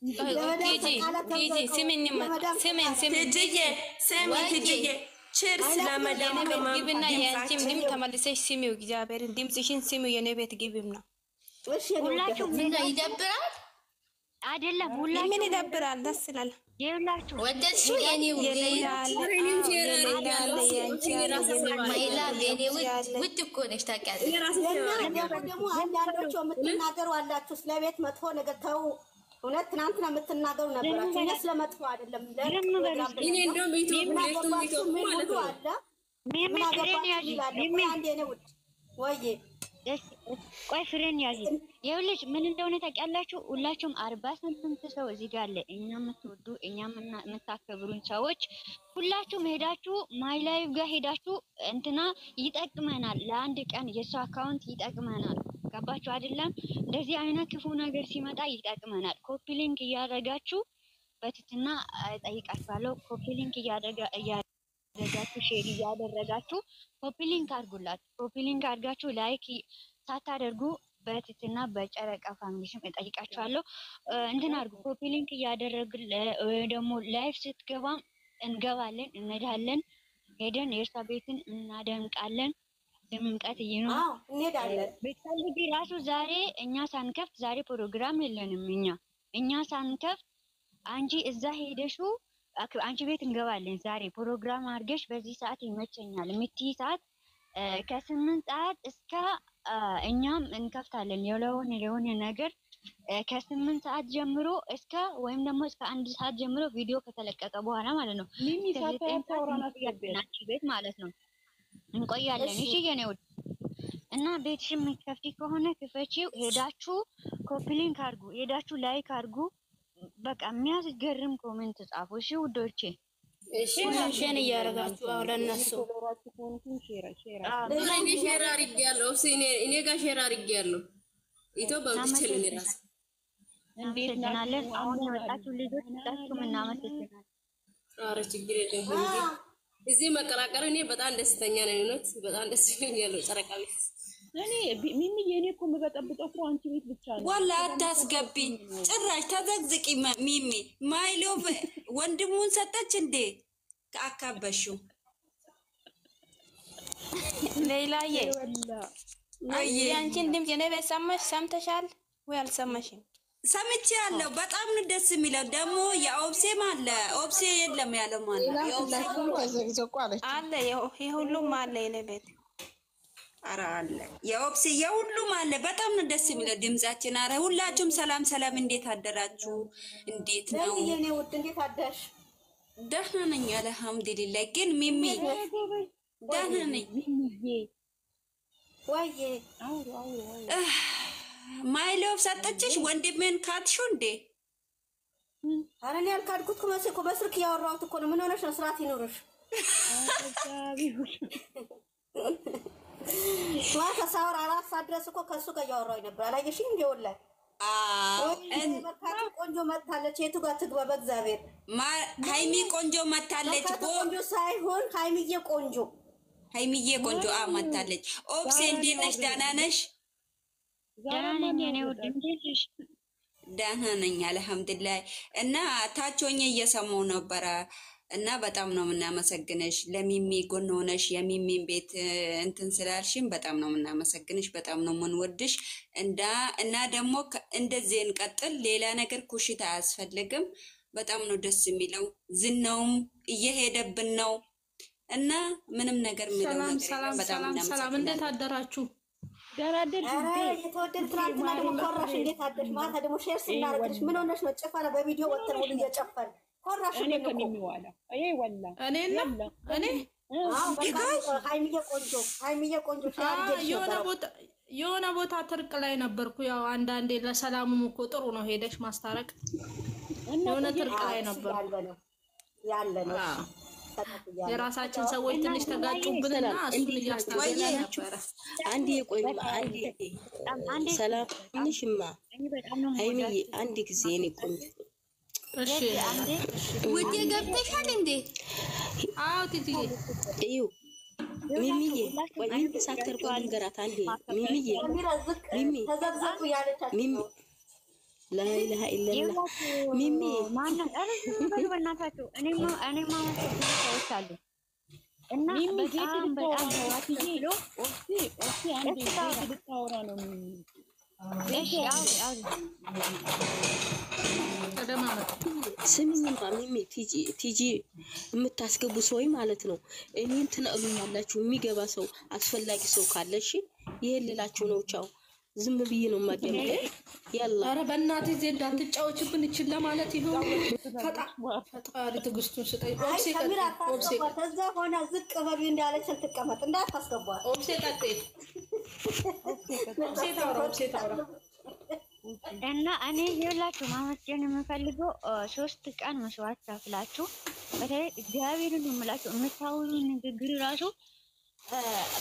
تيجي سمني ቸርስ ለመዳም ግብና ያንቺም ድም ተመልሰሽ ሲሚው እግዚአብሔር ድምጽሽን ሲሚው የኔ ቤት ግብና እሺ ሁላችሁ ምን ይደብራል አይደለም ሁላችሁ ምን ይደብራል ደስ ይላል ይላችሁ ወደድሽው የኔው ውድ እኮ ነሽ ታውቂያለሽ ደግሞ አንዳንዶቹ የምትናገሩ አላችሁ ስለቤት መጥፎ ነገር ተው እውነት ትናንትና የምትናገሩ ነበራችሁ እኛ ስለመጥፎ አይደለም እኔ እንደውም ኢትዮጵያ ማለት ነው ምን ፍሬን ያዢ ቆይ ፍሬን ያዢ ይኸውልሽ ምን እንደሆነ ታውቂያላችሁ ሁላችሁም 48 ሰው እዚህ ጋር አለ እኛ የምትወዱ እኛ የምታከብሩን ሰዎች ሁላችሁም ሄዳችሁ ማይ ላይቭ ጋር ሄዳችሁ እንትና ይጠቅመናል ለአንድ ቀን የሱ አካውንት ይጠቅመናል ገባችሁ አይደለም እንደዚህ አይነት ክፉ ነገር ሲመጣ ይጠቅመናል ኮፒ ሊንክ እያደረጋችሁ በትትና ጠይቃችኋለሁ ኮፒ ሊንክ እያደረጋችሁ ሼር እያደረጋችሁ ኮፒ ሊንክ አድርጉላችሁ ኮፒ ሊንክ አድርጋችሁ ላይክ ሳታደርጉ በትትና በጨረቃ ፋሚሊሽም እጠይቃችኋለሁ እንትን አድርጉ ኮፒ ሊንክ እያደረጉ ደግሞ ላይፍ ስትገባ እንገባለን እንሄዳለን ሄደን የእርሳ ቤትን እናደምቃለን ድምቀት ይኖር እንሄዳለን በተለይ ራሱ ዛሬ እኛ ሳንከፍት ዛሬ ፕሮግራም የለንም እኛ ሳንከፍት አንቺ እዛ ሄደሹ አንቺ ቤት እንገባለን ዛሬ ፕሮግራም አድርገሽ በዚህ ሰዓት ይመቸኛል የምትይ ሰዓት ከ8 ሰዓት እስከ እኛም እንከፍታለን የሆነ ነገር ከ8 ሰዓት ጀምሮ እስከ ወይም ደግሞ እስከ 1 ሰዓት ጀምሮ ቪዲዮ ከተለቀቀ በኋላ ማለት ነው ሚሚ ሳታውራና ቤት ማለት ነው እንቆያለን እሺ የኔው እና ቤትሽም ከፍቲ ከሆነ ክፈቺው ሄዳችሁ ኮፒ ሊንክ አድርጉ ሄዳችሁ ላይክ አድርጉ በቃ የሚያስገርም ኮሜንት ጻፉ እሺ ውዶቼ እሺ ሸን ያረጋችሁ አውለነሱ እኔ ሼር አድርጌያለሁ እኔ ጋር ሼር አድርጌያለሁ ኢትዮጵያ ብቻ ራስ እንዴት ናለን አሁን የወጣችሁ ልጆች ሁላችሁም እናመሰግናለን ኧረ ችግር የለም እዚህ መቀላቀሉ እኔ በጣም ደስተኛ ነኝ እውነት በጣም ደስ ይለኛል ጨረቃ ቤት እኔ ሚሚ የኔ እኮ የምበጠብጠው እኮ አንቺ ቤት ብቻ ነው ወላ አታስገቢ ጭራሽ ተዘግዝቂ ሚሚ ማይሎቭ ወንድሙን ሰጠች እንዴ አካበሽው ሌላዬ ያንቺን ድምጽ የኔ ቤት ሰምተሻል ወይ አልሰማሽም ሰምቻለሁ በጣም ነው ደስ የሚለው ደግሞ የኦብሴም አለ ኦብሴ የለም ያለው ማለት ነው አለ የሁሉም አለ የኔ ቤት አረ አለ የኦብሴ የሁሉም አለ በጣም ነው ደስ የሚለው ድምጻችን አረ ሁላችሁም ሰላም እንዴት አደራችሁ እንዴት ነው የኔ ውድ እንዴት አደርሽ ደህና ነኝ አልሐምዱሊላህ ግን ሚሚ ደህና ነኝ ሚሚዬ ወይዬ ማይሎቭ ሰጠችሽ ወንድሜን ካትሹ እንዴ አረ እኔ አልካድኩት እኮ በስልክ ያወራሁት እኮ ነው ምን ሆነሽ ነው ስርዓት ይኖርሽ ማታ ሳወራ አራት ሰዓት ድረስ እኮ ከእሱ ጋር እያወራሁኝ ነበር አላየሽኝ እንዴ ወላሂ ቆንጆ መታለች የቱ ጋር ትግባ በእግዚአብሔር ሃይሚ ቆንጆ መታለች ቆንጆ ሳይሆን ሃይሚዬ ቆንጆ መታለች ኦብሴ እንዴት ነሽ ደህና ነሽ ደህና ነኝ አልሐምዱሊላህ እና ታቾኝ እየሰማው ነበረ እና በጣም ነው የምናመሰግነሽ ለሚሚ ጎን ሆነሽ የሚሚን ቤት እንትን ስላልሽም በጣም ነው የምናመሰግነሽ በጣም ነው የምንወድሽ እና ደግሞ እንደዚህ እንቀጥል ሌላ ነገር ኩሽታ አያስፈልግም በጣም ነው ደስ የሚለው ዝናውም እየሄደብን ነው እና ምንም ነገር ምንም ነገር ሰላም እንዴት አደራችሁ ገራደር የተወደድ ትናንትና ደግሞ ኮራሽ እንዴት አደርሽ ማታ ደግሞ ሼር ስናደርግሽ ምን ሆነሽ ነው ጨፈረ በቪዲዮ ወጥተን ሁሉ እየጨፈን ኮራሽ እኔ ከሚዋላ ወላ እኔ ሃይሚዬ ቆንጆ የሆነ ቦታ ትርቅ ላይ ነበርኩ ያው አንዳንዴ ለሰላሙም እኮ ጥሩ ነው ሄደሽ ማስታረቅ የሆነ ትርቅ ላይ ነበርኩ ያለ ነው የራሳችን ሰዎች ትንሽ ተጋጩብንና እሱን እያስተዋወቅን ነበር አንዴ ቆይ አንዴ ሰላም ንሽማ ሃይሚዬ አንድ ጊዜ እኔ ቆንጆ እሺ ውዴ ገብተሻል እንዴ አዎ ትትዬ እዩ ሚሚዬ ቆይ አንድ ሳክተር ቆይ ንገራት አንዴ ሚሚዬ ሚሚ ላኢላሃ ኢለላህ ሚሚ ማነው አረጋግጡ በእናታችሁ እኔማ ሰዎች አሉ እና በጣም ተዋትዬ ኦኬ አንዴ ልታወራ ነው እሺ አው ስሚኝማ ሚሚ ቲጂ የምታስገቡ ሰው ማለት ነው። እኔን ትነግሩኛላችሁ የሚገባ ሰው አስፈላጊ ሰው ካለሽ ይሄን ልላችሁ ነው። ቻው ዝም ብዬ ነው ማደምጠ ያላ አረ በእናትህ ዜድ አትጫወችብን እቺን ለማለት ይሁን ፈጣሪ ትግስቱን ስጠኝ። ኦብሴ ከዛ ሆነ ዝቅ በሉ እንዳለች ትቀመጥ እንዳታስገቧት። ኦብሴ ቀጥይ ኦብሴ ታውራ እና እኔ ይኸውላችሁ ማመስገን የምፈልገው 3 ቀን መስዋዕት ከፍላችሁ በተለይ እግዚአብሔርን የምላችሁ የምታውሉ ንግግር ራሱ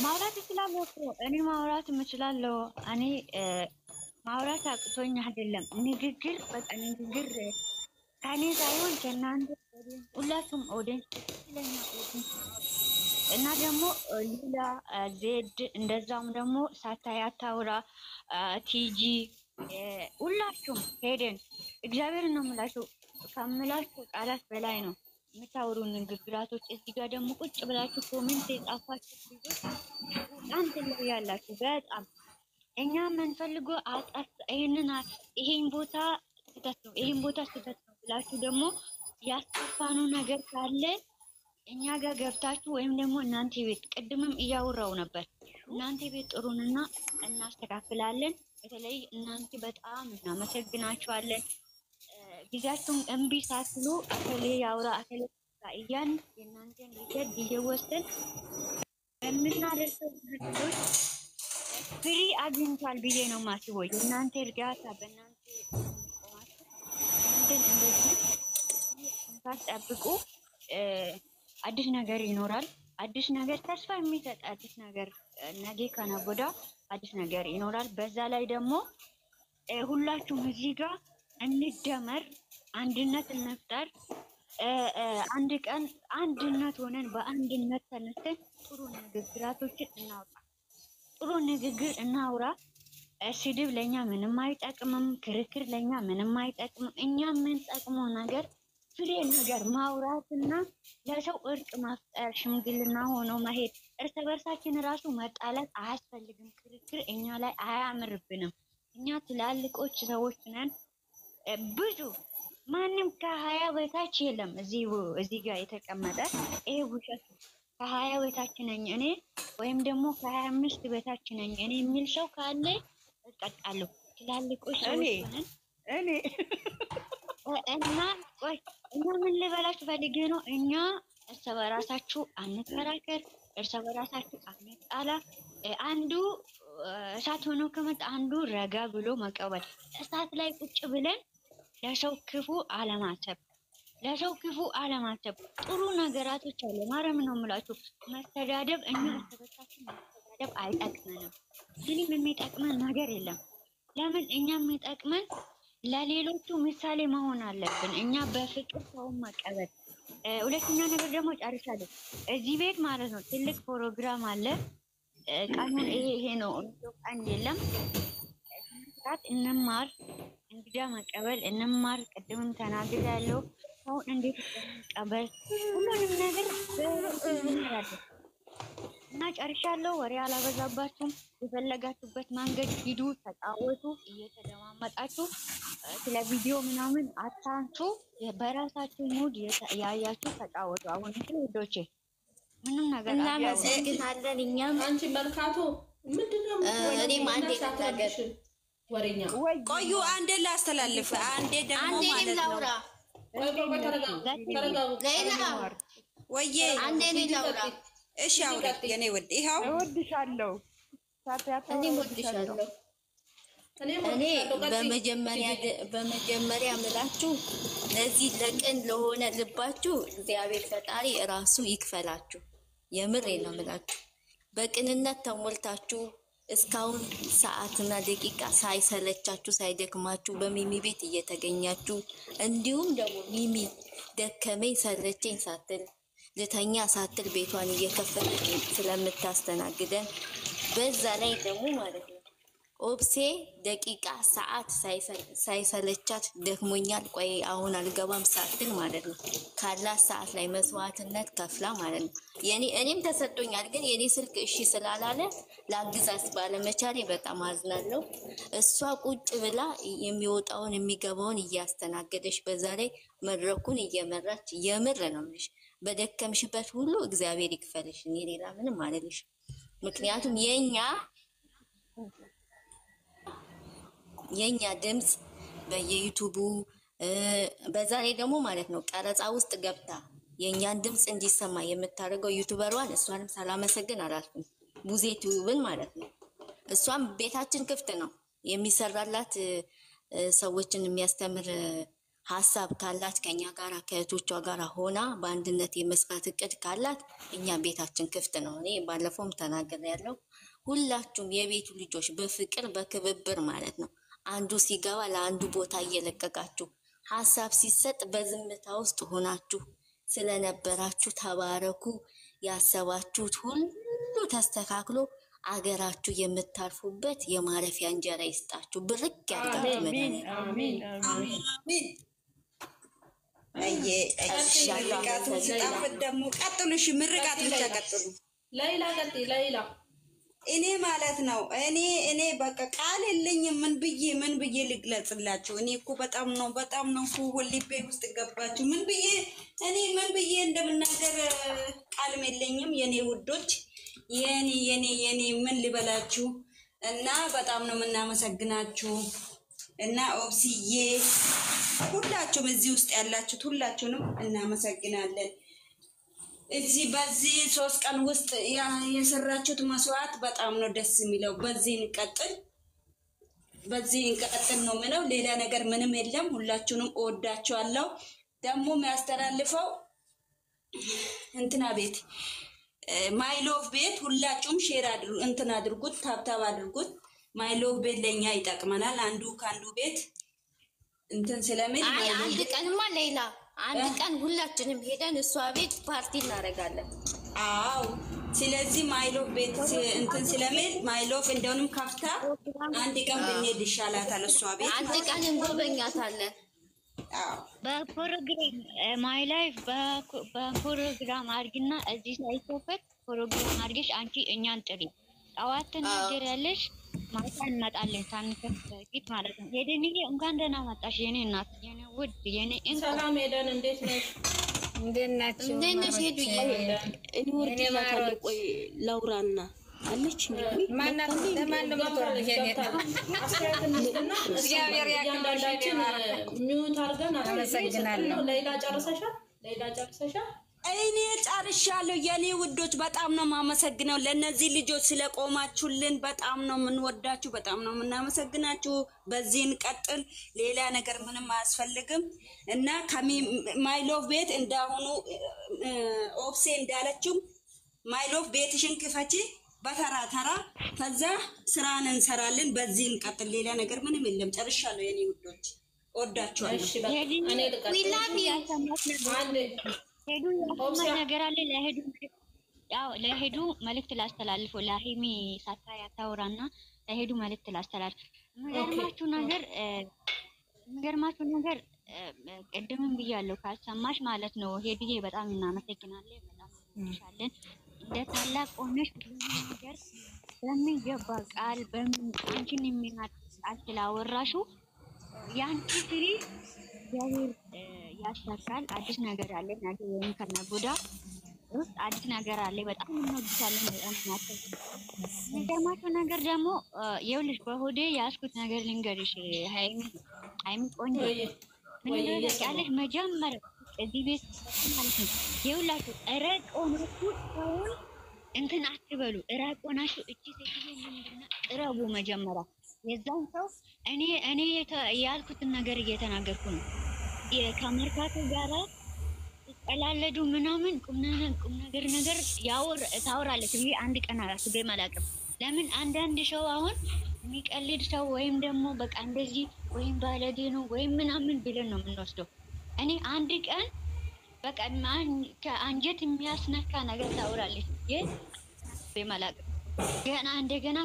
ማውራት እችላለሁ እኮ እኔ ማውራት እችላለሁ። እኔ ማውራት አቅቶኝ አይደለም ንግግር በቃ ንግግር ከኔ ሳይሆን ከእናንተ ሁላችሁም ኦዲየንስ ስለኛ ኦዲየንስ እና ደግሞ ሌላ ዜድ እንደዛውም ደግሞ ሳታያት ታውራ ቲጂ ሁላችሁም ሄደን እግዚአብሔርን ነው የምላችሁ ከምላችሁ ቃላት በላይ ነው የምታወሩ ንግግራቶች። እዚህ ጋር ደግሞ ቁጭ ብላችሁ ኮሜንት የጻፋችሁ ልጆች በጣም ትለያላችሁ። በጣም እኛ የምንፈልገው ይሄን ቦታ ስህተት ነው ይሄን ቦታ ስህተት ነው ብላችሁ ደግሞ ያስጠፋነው ነገር ካለ እኛ ጋር ገብታችሁ ወይም ደግሞ እናንተ ቤት ቅድምም እያወራው ነበር እናንተ ቤት ጥሩንና እናስተካክላለን። በተለይ እናንተ በጣም እናመሰግናችኋለን። ጊዜያችሁን እምቢ ሳትሉ አከሌ ያውራ አከሌ እያን የእናንተን ሊገድ እየወሰን በምናደርሰው ነገሮች ፍሪ አግኝቷል ብዬ ነው የማስበው። የእናንተ እርዳታ በእናንተ ቆማችሁ እንደዚህ ጠብቁ። አዲስ ነገር ይኖራል። አዲስ ነገር ተስፋ የሚሰጥ አዲስ ነገር ነገ ከነገ ወዲያ አዲስ ነገር ይኖራል። በዛ ላይ ደግሞ ሁላችሁም እዚህ ጋር እንደመር አንድነት እንፍጠር። አንድ ቀን አንድነት ሆነን በአንድነት ተነስተን ጥሩ ንግግራቶችን እናውጣ። ጥሩ ንግግር እናውራ። ስድብ ለኛ ምንም አይጠቅምም። ክርክር ለኛ ምንም አይጠቅምም። እኛ የምንጠቅመው ነገር ፍሬ ነገር ማውራትና ለሰው እርቅ ማፍጠር ሽምግልና ሆኖ መሄድ። እርስ በርሳችን ራሱ መጣላት አያስፈልግም። ክርክር እኛ ላይ አያምርብንም። እኛ ትላልቆች ሰዎች ነን። ብዙ ማንም ከ20 በታች የለም እዚህ ጋር የተቀመጠ ይሄ ውሸት። ከ20 በታች ነኝ እኔ ወይም ደግሞ ከ25 በታች ነኝ እኔ የሚል ሰው ካለ እቀጣለሁ። ትላልቆች ሰዎች ነን እኔ እና ቆይ እኛ ምን ልበላችሁ ፈልጌ ነው። እኛ እርስ በራሳችሁ አንከራከር፣ እርስ በራሳችሁ አንጣላ። አንዱ እሳት ሆኖ ከመጣ አንዱ ረጋ ብሎ መቀበል። እሳት ላይ ቁጭ ብለን ለሰው ክፉ አለማሰብ፣ ጥሩ ነገራቶች አለ። ማረም ነው የምላችሁ። መስተዳደብ እኛ እርስ በርሳችን መስተዳደብ አይጠቅመንም። ምንም የሚጠቅመን ነገር የለም። ለምን እኛ የሚጠቅመን ለሌሎቹ ምሳሌ መሆን አለብን። እኛ በፍቅር ሰውን መቀበል። ሁለተኛ ነገር ደግሞ ጨርሻለሁ። እዚህ ቤት ማለት ነው ትልቅ ፕሮግራም አለ። ቀኑን ይሄ ነው ቀን የለም። እንማር፣ እንግዳ መቀበል እንማር። ቅድምም ተናግሬያለሁ። ሰውን እንዴት መቀበል ሁሉንም ነገር በእንትን እና ጨርሻለሁ። ወሬ አላበዛባችሁም። የፈለጋችሁበት መንገድ ሂዱ፣ ተጫወቱ። እየተደማመጣችሁ ስለ ቪዲዮ ምናምን አታንሱ። በራሳችሁ ሙድ ያያችሁ ተጫወቱ። አሁን ውዶቼ ምንም ነገር እናመሰግናለን። እኛም አንቺ መርካቶ ምንድነው? እኔም አንዴ ተናገር ወሬኛ ቆዩ። አንዴ ላስተላልፍ፣ አንዴ ደግሞ ማለት ነው ወዬ አንዴ ላውራ። እሺ አውሪ የኔ ውድ። ይኸው እወድሻለሁ። እኔም እወድሻለሁ። እኔ በመጀመሪያ ምላችሁ ለዚህ ለቅን ለሆነ ልባችሁ እግዚአብሔር ፈጣሪ ራሱ ይክፈላችሁ። የምሬ ነው ምላችሁ። በቅንነት ተሞልታችሁ እስካሁን ሰዓትና ደቂቃ ሳይሰለቻችሁ ሳይደክማችሁ በሚሚ ቤት እየተገኛችሁ እንዲሁም ደግሞ ሚሚ ደከመኝ ሰለቸኝ ሳትል ልተኛ ሳትል ቤቷን እየከፈተች ስለምታስተናግደን በዛ ላይ ደግሞ ማለት ነው ኦብሴ ደቂቃ ሰዓት ሳይሰለቻት ደክሞኛል፣ ቆይ አሁን አልገባም ሳትል ማለት ነው ካላት ሰዓት ላይ መስዋዕትነት ከፍላ ማለት ነው። እኔም ተሰጥቶኛል፣ ግን የኔ ስልክ እሺ ስላላለ ላግዛት ባለመቻሌ በጣም አዝናለሁ። እሷ ቁጭ ብላ የሚወጣውን የሚገባውን እያስተናገደች በዛ ላይ መድረኩን እየመራች የምር ነው የምልሽ። በደከምሽበት ሁሉ እግዚአብሔር ይክፈልሽ። እኔ ሌላ ምንም አልልሽ። ምክንያቱም የኛ ድምጽ በየዩቲዩቡ በዛ ላይ ደግሞ ማለት ነው ቀረጻ ውስጥ ገብታ የኛን ድምጽ እንዲሰማ የምታደርገው ዩቲዩበሯን እሷንም ሳላመሰግን አላልኩም። ቡዜ ዩቲዩብን ማለት ነው። እሷም ቤታችን ክፍት ነው የሚሰራላት ሰዎችን የሚያስተምር ሀሳብ ካላት ከኛ ጋራ ከእህቶቿ ጋራ ሆና በአንድነት የመስራት እቅድ ካላት እኛ ቤታችን ክፍት ነው። እኔ ባለፈውም ተናግሬያለሁ። ሁላችሁም የቤቱ ልጆች በፍቅር በክብብር ማለት ነው አንዱ ሲገባ ለአንዱ ቦታ እየለቀቃችሁ ሀሳብ ሲሰጥ በዝምታ ውስጥ ሆናችሁ ስለነበራችሁ ተባረኩ። ያሰባችሁት ሁሉ ተስተካክሎ አገራችሁ የምታርፉበት የማረፊያ እንጀራ ይስጣችሁ። ብርክ ያድርጋችሁ። መድኃኒዓለም አሜን አሜን። ምርቃቱ ሲጣፍጥ ደግሞ ቀጥሉ። እሺ ምርቃት ብቻ ቀጥሉ። ሌላ ቀጥይ ሌላ እኔ ማለት ነው እኔ በቃ ቃል የለኝም። ምን ብዬ ልግለጽላችሁ? እኔ እኮ በጣም ነው ልቤ ውስጥ ገባችሁ። ምን ብዬ እንደምናገር ቃልም የለኝም። የኔ ውዶች የኔ ምን ልበላችሁ እና በጣም ነው የምናመሰግናችሁ እና ኦብስዬ ሁላችሁም እዚህ ውስጥ ያላችሁት ሁላችሁንም እናመሰግናለን። እዚህ በዚህ 3 ቀን ውስጥ የሰራችሁት መስዋዕት በጣም ነው ደስ የሚለው። በዚህ እንቀጥል ነው ምለው። ሌላ ነገር ምንም የለም። ሁላችሁንም እወዳችኋለሁ። ደግሞ የሚያስተላልፈው እንትና ቤት ማይሎቭ ቤት ሁላችሁም ሼር አድርጉት፣ ታብታብ አድርጉት። ማይሎቭ ቤት ለኛ ይጠቅመናል። አንዱ ከአንዱ ቤት እንትን ስለምን አንድ ቀንማ ሌላ አንድ ቀን ሁላችንም ሄደን እሷ ቤት ፓርቲ እናደርጋለን። አዎ ስለዚህ ማይሎቭ ቤት እንትን ስለምን ማይሎቭ እንደውንም ከፍታ አንድ ቀን ብንሄድ ይሻላታል። እሷ ቤት አንድ ቀን እንጎበኛታለን። አዎ በፕሮግራም ማይ ላይፍ በፕሮግራም አድርግና እዚህ ሳይከፈት ፕሮግራም አድርገሽ አንቺ እኛን ጥሪ። ጠዋት ትናገሪያለሽ፣ ማታ እንመጣለን ሳንከፍት በፊት ማለት ነው። ሄደንዬ እንኳን ደህና መጣሽ የኔ እናት፣ የኔ ውድ፣ የኔ ሰላም ሄደን እንዴት ነሽ? እንዴት ናችሁ? እንዴት ነሽ? ሄዱዬ እኔ ወርድላታለሁ። ቆይ ላውራና አለች እንዴ ማናት? ለማን ነው የምትወርድ? እግዚአብሔር ያክብርልኝ። ሚዩት አድርገን አመሰግናለሁ። ሌላ ጨርሰሻል? እኔ ጨርሻለሁ። የኔ ውዶች በጣም ነው የማመሰግነው። ለነዚህ ልጆች ስለቆማችሁልን በጣም ነው የምንወዳችሁ፣ በጣም ነው የምናመሰግናችሁ። በዚህን ቀጥል። ሌላ ነገር ምንም አያስፈልግም እና ማይሎቭ ቤት እንዳሁኑ ኦብሴ እንዳለችው ማይሎቭ ቤትሽን ክፈቺ በተራ ተራ፣ ከዛ ስራን እንሰራለን። በዚህ እንቀጥል። ሌላ ነገር ምንም የለም። ጨርሻለሁ የኔ ውዶች፣ ወዳችኋለሁ። እኔ ሄዱ ነገር አለ። ለሄዱ መልእክት ላስተላልፈው። ለሂሚ ሳታይ አታውራና ለሄዱ መልእክት ላስተላልፍ። የሚገርማችሁ ነገር ቅድምም ብያለሁ፣ ካልሰማሽ ማለት ነው። ሄዱዬ በጣም እናመሰግናለን፣ በጣም እንሻለን። እንደ ታላቅ ሆነሽ ነገር በሚገባ ቃል አንቺን የሚናት ቃል ስላወራሹ ያንቺ ፍሬ እግዚአብሔር ያሳካል። አዲስ ነገር አለ። ነገ ወይም ከነጎዳ ውስጥ አዲስ ነገር አለ። በጣም እንወድሻለን። በጣም እናከብር። የሚገርማችሁ ነገር ደግሞ ይኸውልሽ በሆዴ ያስኩት ነገር ልንገርሽ። ሃይሚ ቆንጆ ምን ታውቂያለሽ? መጀመሪያ እዚህ ቤት ማለት ነው ይኸውላችሁ እረቅ ሆናችሁ ሰውን እንትን አትበሉ። እረቅ ሆናችሁ እቺ ሴትዮ ምንድነው ቅረቡ። መጀመሪያ የዛን ሰው እኔ ያልኩትን ነገር እየተናገርኩ ነው። ከመርካቶ ጋራ ተቀላለዱ ምናምን ቁም ነገር ታወራለች ብዬ አንድ ቀን አላስቤም አላውቅም። ለምን አንዳንድ ሰው አሁን የሚቀልድ ሰው ወይም ደግሞ በቃ እንደዚህ ወይም ባለጌ ነው ወይም ምናምን ብለን ነው የምንወስደው። እኔ አንድ ቀን በቃ ከአንጀት የሚያስነካ ነገር ታወራለች ብዬ አላስቤም አላውቅም። ገና እንደገና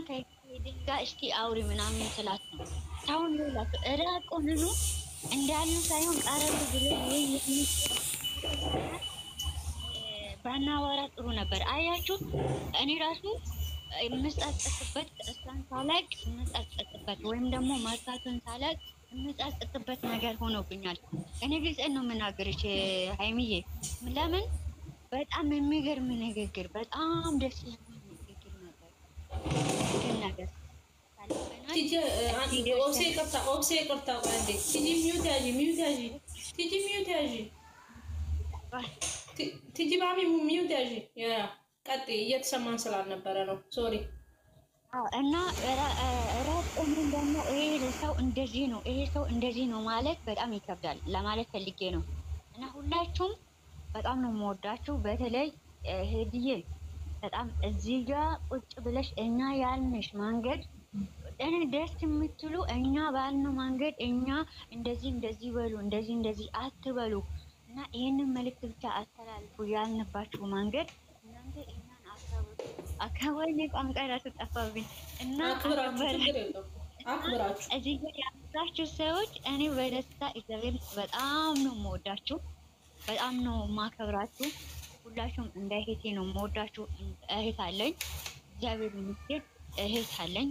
ሄድንጋ እስኪ አውሪ ምናምን ስላት ነው ታውን ይላል እራቆንኑ እንዳሉ ሳይሆን ቀረብ ብሎ ባናወራ ጥሩ ነበር። አያችሁ እኔ ራሱ የምጸጸትበት እሷን ሳላቅ የምጸጸትበት ወይም ደግሞ ማርካቱን ሳላቅ የምጸጸትበት ነገር ሆኖብኛል። እኔ ግልጽ ነው የምናገርሽ ሃይሚዬ። ለምን በጣም የሚገርም ንግግር፣ በጣም ደስ የሚል ንግግር ነበር። ግን ነገር ኦብሴ ቅርታ አንዴ ቲጂ ሚዩት ያዢ ቲጂ ባሚ ሚዩት ያዢ ቀጥ እየተሰማን ስላልነበረ ነው ሶሪ። እና ራስ ምን ደግሞ ይሄ ሰው እንደዚህ ነው ይሄ ሰው እንደዚህ ነው ማለት በጣም ይከብዳል ለማለት ፈልጌ ነው። እና ሁላችሁም በጣም ነው የምወዳችሁ። በተለይ ሄድዬ በጣም እዚህ ጋር ቁጭ ብለሽ እኛ ያልንሽ መንገድ እኔ ደስ የምትሉ እኛ ባልነው መንገድ እኛ እንደዚህ በሉ እንደዚህ አትበሉ እና ይሄንን መልእክት ብቻ አስተላልፉ ያልንባችሁ መንገድ እናንተ እኛን አካባቢ ቋንቋ ራሱ ጠፋብኝ እና አክብራችሁ እዚህ ጋር ያላችሁ ሰዎች እኔ በደስታ እግዚአብሔር በጣም ነው የምወዳችሁ፣ በጣም ነው የማከብራችሁ። ሁላችሁም እንደ እህቴ ነው የምወዳችሁ። እህት አለኝ እግዚአብሔር ይመስገን እህት አለኝ።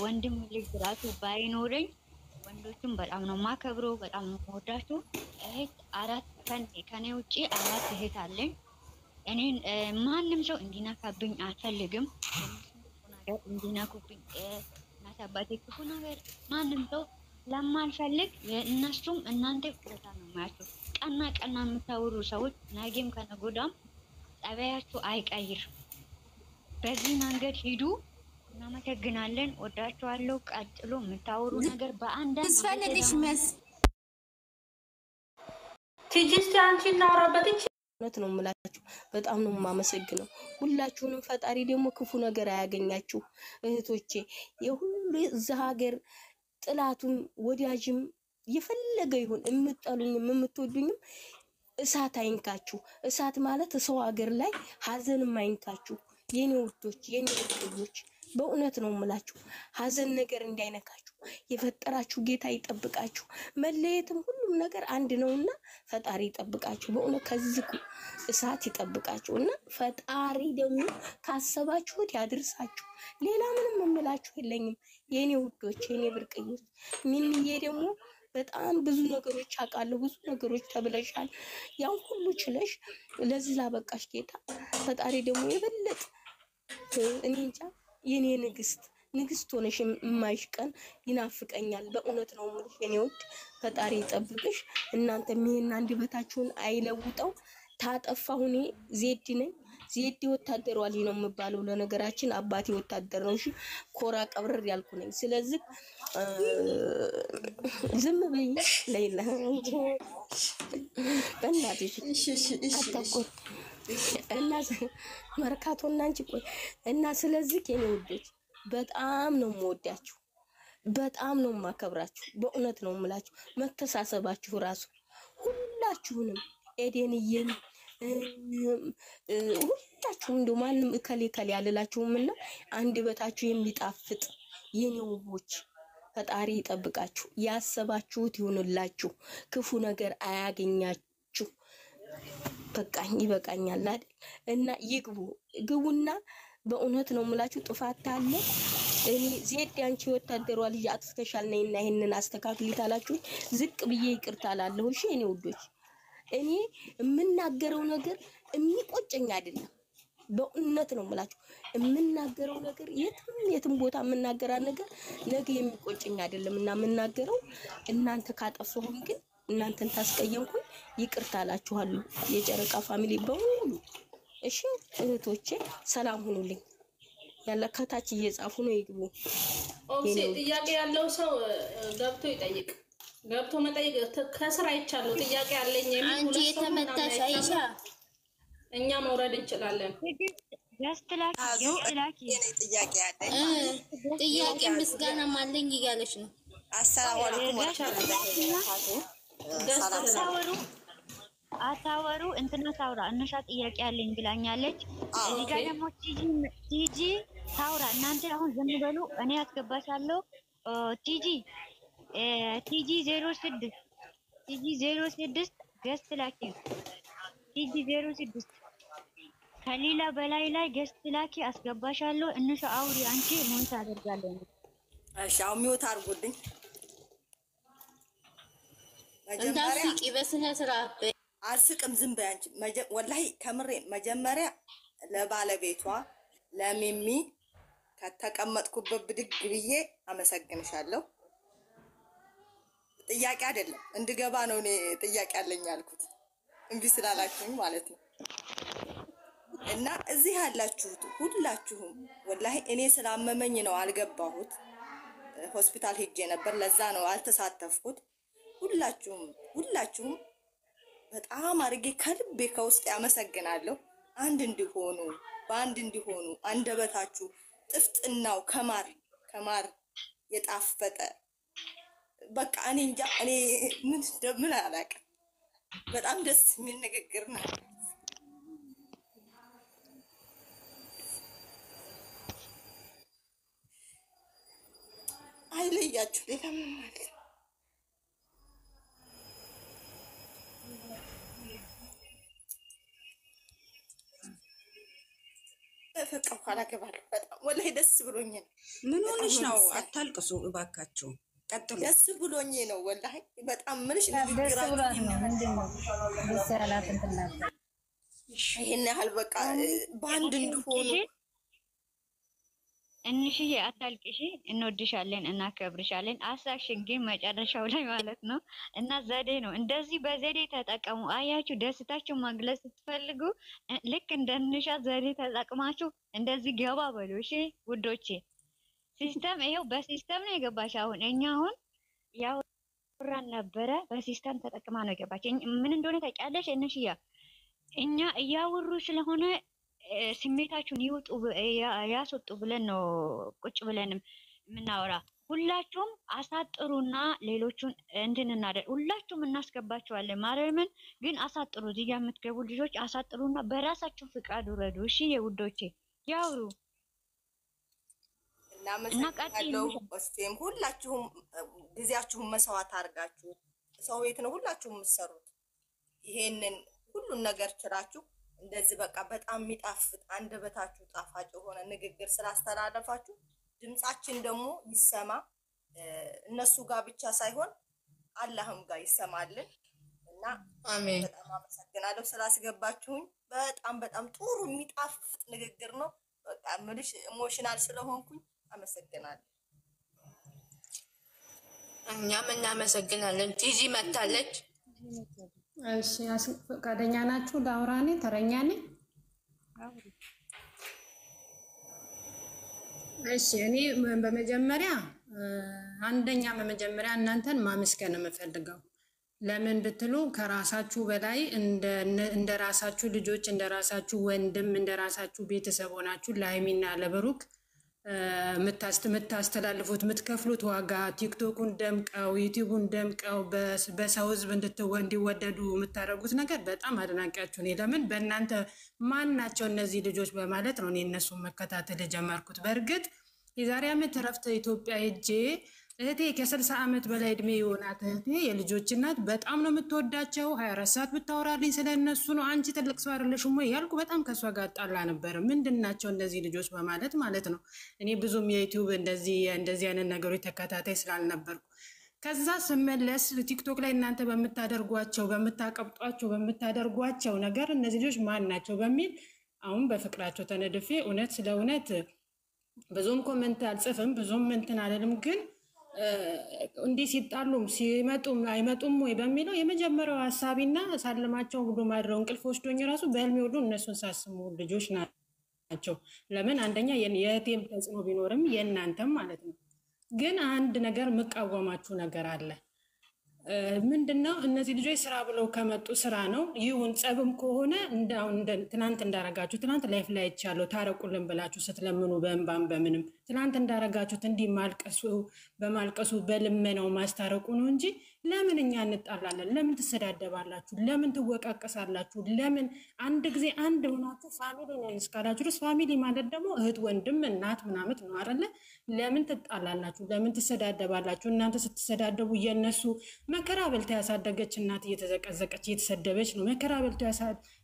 ወንድም ልጅ ራሱ ባይኖረኝ ወንዶችም በጣም ነው የማከብረው፣ በጣም ነው የምወዳችሁ። እህት አራት ከኔ ውጪ 4 እህት አለኝ። እኔን ማንም ሰው እንዲነካብኝ አልፈልግም። ነገር እንዲነኩብኝ እናት አባቴ ክፉ ነገር ማንም ሰው ለማልፈልግ እነሱም እናንተ ቆጣ ነው ማለት ቀና የምታወሩ ሰዎች ነገም ከነጎዳም ጠባያችሁ አይቀይር። በዚህ መንገድ ሂዱ። እናመሰግናለን። ወዳችኋለሁ። ቀጥሎ የምታወሩ ነገር በአንዳንድ ተስፋለሽ መስ ቲጂስቲ አንቺ እናወራበት እንጂ እውነት ነው የምላችሁ። በጣም ነው የማመሰግነው ሁላችሁንም። ፈጣሪ ደግሞ ክፉ ነገር አያገኛችሁ እህቶቼ። የሁሉ እዛ ሀገር ጥላቱም ወዳጅም የፈለገ ይሁን የምትጠሉኝም የምትወዱኝም እሳት አይንካችሁ። እሳት ማለት ሰው ሀገር ላይ ሀዘንም አይንካችሁ የኔ ውዶች፣ የኔ ልጆች። በእውነት ነው የምላችሁ ሀዘን ነገር እንዳይነካችሁ የፈጠራችሁ ጌታ ይጠብቃችሁ። መለየትም ሁሉም ነገር አንድ ነውና ፈጣሪ ይጠብቃችሁ። በእውነት ከዚህ እሳት ይጠብቃችሁ እና ፈጣሪ ደግሞ ካሰባችሁት ያድርሳችሁ። ሌላ ምንም የምላችሁ የለኝም የኔ ውዶች፣ የኔ ብርቅዮች። ሚሚዬ ደግሞ በጣም ብዙ ነገሮች አውቃለሁ፣ ብዙ ነገሮች ተብለሻል። ያን ሁሉ ችለሽ ለዚህ ላበቃሽ ጌታ ፈጣሪ ደግሞ የበለጠ እኔ እንጃ የኔ ንግስት ሆነሽ የማይሽ ቀን ይናፍቀኛል። በእውነት ነው የምልሽ የኔ ውድ። ፈጣሪ ይጠብቅሽ። እናንተ ምን አንደበታችሁን አይለውጠው። ታጠፋሁ እኔ ዜድ ነኝ። ዜድ ወታደሯ ልጅ ነው የምባለው። ለነገራችን አባቴ ወታደር ነው። እሺ ኮራ ቀብረር ያልኩ ነኝ። ስለዚህ ዝም በይ ለይላ በእናትሽ አታቆር እና መርካቶና አንቺ ቆይ እና ስለዚህ የኔ ውዶች በጣም ነው የምወዳችሁ፣ በጣም ነው የማከብራችሁ። በእውነት ነው የምላችሁ። መተሳሰባችሁ ራሱ ሁላችሁንም ኤዴንዬን ሁላችሁም እንደው ማንም እከሌ ያልላችሁምና አንደበታችሁ የሚጣፍጥ የኔ ውቦች ፈጣሪ ይጠብቃችሁ። ያሰባችሁት ይሁንላችሁ። ክፉ ነገር አያገኛችሁ። በቃኝ ይበቃኛል አይደል? እና ግቡና በእውነት ነው የምላችሁ ጥፋት አለ። እኔ ዜድ አንቺ ወታደሯ ልጅ አጥፍተሻል ነይና ይሄንን አስተካክሊት አላችሁ ዝቅ ብዬ ይቅርታ አላለሁ። እሺ እኔ ውዶች እኔ የምናገረው ነገር የሚቆጨኝ አይደለም። በእውነት ነው የምላችሁ የምናገረው ነገር የትም ቦታ የምናገራ ነገር ነገ የሚቆጨኝ አይደለም። እና የምናገረው እናንተ ካጠፋሁኝ ግን እናንተን ታስቀየምኩኝ ይቅርታ አላችኋለሁ። የጨረቃ ፋሚሊ በሙሉ እሺ እህቶቼ ሰላም ሁኑልኝ። ያለ ከታች እየጻፉ ነው ይግቡ። ኦብሴ ጥያቄ ያለው ሰው ገብቶ ይጠይቅ። ገብቶ መጠይቅ ከስራ ይቻለው ጥያቄ አለኝ የሚል አንቺ የተመታሽ አይሻ እኛ መውረድ እንችላለን። ጥያቄ ምስጋና ማለኝ እያለች ነው። አሰላሙ አለይኩም ወራህመቱላሂ አታወሩ እንትና ታውራ እነሻ ጥያቄ አለኝ ብላኛለች። እዚህ ጋር ደግሞ ቲጂ ታውራ እናንተ አሁን ዝም በሉ። እኔ አስገባሻለሁ። ቲጂ 06 ቲጂ 06 ገስት ላኪ። ቲጂ 06 ከሌላ በላይ ላይ ገስት ላኪ አስገባሻለሁ። እንሻ አውሪ አንቺ ምን ታደርጋለህ? እሺ አሁን ሚውት አድርጉልኝ። እንዳትስቂ በስነ ስርዓት አልስቅም፣ ዝም በይ አንቺ። ወላሂ ከምሬ መጀመሪያ ለባለቤቷ ለሚሚ ከተቀመጥኩበት ብድግ ብዬ አመሰግንሻለሁ። ጥያቄ አይደለም እንድገባ ነው እኔ ጥያቄ አለኝ ያልኩት እንቢ ስላላችሁኝ ማለት ነው። እና እዚህ ያላችሁት ሁላችሁም ወላሂ እኔ ስላመመኝ ነው አልገባሁት። ሆስፒታል ሄጄ ነበር፣ ለዛ ነው አልተሳተፍኩት። ሁላችሁም በጣም አድርጌ ከልቤ ከውስጥ ያመሰግናለሁ። አንድ እንዲሆኑ በአንድ እንዲሆኑ አንደበታችሁ ጥፍጥናው ከማር የጣፈጠ በቃ እኔ እንጃ እኔ ምን አላውቅም። በጣም ደስ የሚል ንግግር ነው። አይለያችሁ ሌላ ምን ማለት ነው? በቃ ኋላ ገባለሁ። በጣም ወላሂ ደስ ብሎኝ ነው። ምን ሆነሽ ነው? አታልቅሱ እባካችሁ፣ ቀጥሉ። ደስ ብሎኝ ነው ወላሂ በጣም ምንሽ ይሄን ያህል በቃ በአንድ እንዲሆኑ እንሽዬ አታልቅሺ፣ እንወድሻለን፣ እናከብርሻለን። አሳክሽን ግን መጨረሻው ላይ ማለት ነው እና ዘዴ ነው። እንደዚህ በዘዴ ተጠቀሙ። አያችሁ፣ ደስታችሁ መግለጽ ስትፈልጉ ልክ እንደንሻ ዘዴ ተጠቅማችሁ እንደዚህ ገባ በሉ። እሺ ውዶቼ፣ ሲስተም ይሄው በሲስተም ነው የገባሽ። አሁን እኛ አሁን ያወራን ነበረ፣ በሲስተም ተጠቅማ ነው የገባች። ምን እንደሆነ ታውቂያለሽ እንሽያ? እኛ እያወሩ ስለሆነ ስሜታችሁን ይወጡ ያስወጡ ብለን ነው ቁጭ ብለን የምናወራ። ሁላችሁም አሳጥሩና ሌሎቹን እንድንናደር ሁላችሁም እናስገባችኋለን። ማርያምን ግን አሳጥሩ። እዚህ ጋር የምትገቡ ልጆች አሳጥሩና በራሳችሁ ፍቃድ ውረዱ። እሺ የውዶቼ ያውሩ እና ቀጥሉ። ወስቴም ሁላችሁም ጊዜያችሁን መስዋዕት አድርጋችሁ ሰው ቤት ነው ሁላችሁም የምትሰሩት። ይሄንን ሁሉን ነገር ችላችሁ እንደዚህ በቃ በጣም የሚጣፍጥ አንደበታችሁ ጣፋጭ የሆነ ንግግር ስላስተላለፋችሁ ድምጻችን ደግሞ ይሰማ። እነሱ ጋር ብቻ ሳይሆን አላህም ጋር ይሰማልን እና አሜን። በጣም አመሰግናለሁ ስላስገባችሁኝ። በጣም ጥሩ የሚጣፍጥ ንግግር ነው። በቃ ምልሽ ኢሞሽናል ስለሆንኩኝ አመሰግናለሁ። እኛም እናመሰግናለን። ቲጂ መታለች። እሺ ፈቃደኛ ናችሁ? ላውራኔ ተረኛ ነኝ። እሺ እኔ በመጀመሪያ እናንተን ማመስገን የምፈልገው ለምን ብትሉ ከራሳችሁ በላይ እንደ ራሳችሁ ልጆች፣ እንደ ራሳችሁ ወንድም፣ እንደ ራሳችሁ ቤተሰብ ሆናችሁ ለሀይሚና ለብሩክ የምታስተላልፉት የምትከፍሉት ዋጋ ቲክቶኩን ደምቀው ዩቲዩቡን ደምቀው በሰው ህዝብ እንዲወደዱ የምታደርጉት ነገር በጣም አድናቂያችሁ ነኝ። ለምን በእናንተ ማን ናቸው እነዚህ ልጆች በማለት ነው እኔ እነሱን መከታተል የጀመርኩት። በእርግጥ የዛሬ ዓመት እረፍት ኢትዮጵያ ሄጄ እህቴ ከ60 ዓመት በላይ እድሜ የሆናት እህቴ የልጆች እናት በጣም ነው የምትወዳቸው። 24 ሰዓት ብታወራልኝ ስለነሱ ነው። አንቺ ትልቅ ሰው አይደለሽም ወይ ያልኩ በጣም ከሷ ጋር ጣላ ነበር። ምንድናቸው እነዚህ ልጆች በማለት ማለት ነው። እኔ ብዙም የዩቲዩብ እንደዚህ አይነት ነገሮች ተከታታይ ስላልነበርኩ ከዛ ስመለስ ቲክቶክ ላይ እናንተ በምታደርጓቸው ነገር እነዚህ ልጆች ማን ናቸው በሚል አሁን በፍቅራቸው ተነድፌ እውነት ስለ እውነት ብዙም ኮሜንት አልጽፍም፣ ብዙም እንትን አልልም። ግን እንዲህ ሲጣሉም ሲመጡም አይመጡም ወይ በሚለው የመጀመሪያው ሀሳቢና ሳልማቸው ሁሉ ማድረው እንቅልፍ ወስዶኝ ራሱ በህልሜ ሁሉ እነሱን ሳስሙ ልጆች ናቸው። ለምን አንደኛ የእህቴም ተጽዕኖ ቢኖርም የእናንተም ማለት ነው። ግን አንድ ነገር የምቃወማችሁ ነገር አለ። ምንድነው? እነዚህ ልጆች ስራ ብለው ከመጡ ስራ ነው ይሁን። ጸብም ከሆነ ትናንት እንዳረጋችሁ ትናንት ላይፍ ላይ ይቻለው ታረቁልን ብላችሁ ስትለምኑ በእንባም በምንም ትናንት እንዳረጋችሁት እንዲህ በማልቀሱ በልመናው ማስታረቁ ነው እንጂ ለምን እኛ እንጣላለን? ለምን ትሰዳደባላችሁ? ለምን ትወቃቀሳላችሁ? ለምን አንድ ጊዜ አንድ ሆናችሁ ፋሚሊ ነን እስካላችሁ ድረስ ፋሚሊ ማለት ደግሞ እህት፣ ወንድም፣ እናት ምናምን ነው አይደለ? ለምን ትጣላላችሁ? ለምን ትሰዳደባላችሁ? እናንተ ስትሰዳደቡ የነሱ መከራ በልታ ያሳደገች እናት እየተዘቀዘቀች እየተሰደበች ነው። መከራ በልቶ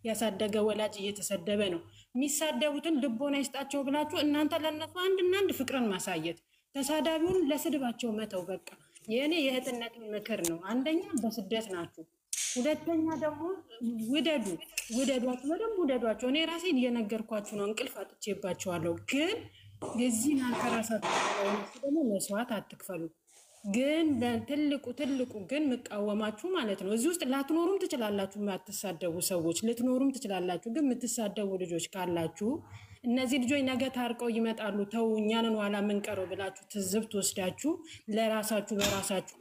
ያሳደገ ወላጅ እየተሰደበ ነው። የሚሳደቡትን ልቦና ይስጣቸው ብላችሁ እናንተ ለነሱ አንድና አንድ ፍቅርን ማሳየት፣ ተሳዳቢውን ለስድባቸው መተው። በቃ የእኔ የእህትነት ምክር ነው። አንደኛ በስደት ናችሁ፣ ሁለተኛ ደግሞ ውደዷቸው፣ በደንብ ውደዷቸው። እኔ ራሴን እየነገርኳችሁ ነው፣ እንቅልፍ አጥቼባቸዋለሁ። ግን የዚህን አንከራሳችሁ ደግሞ መስዋዕት አትክፈሉ። ግን ትልቁ ግን የምቃወማችሁ ማለት ነው። እዚህ ውስጥ ላትኖሩም ትችላላችሁ፣ የማትሳደቡ ሰዎች ልትኖሩም ትችላላችሁ። ግን የምትሳደቡ ልጆች ካላችሁ እነዚህ ልጆች ነገ ታርቀው ይመጣሉ፣ ተው እኛንን ኋላ የምንቀረው ብላችሁ ትዝብት ወስዳችሁ ለራሳችሁ በራሳችሁ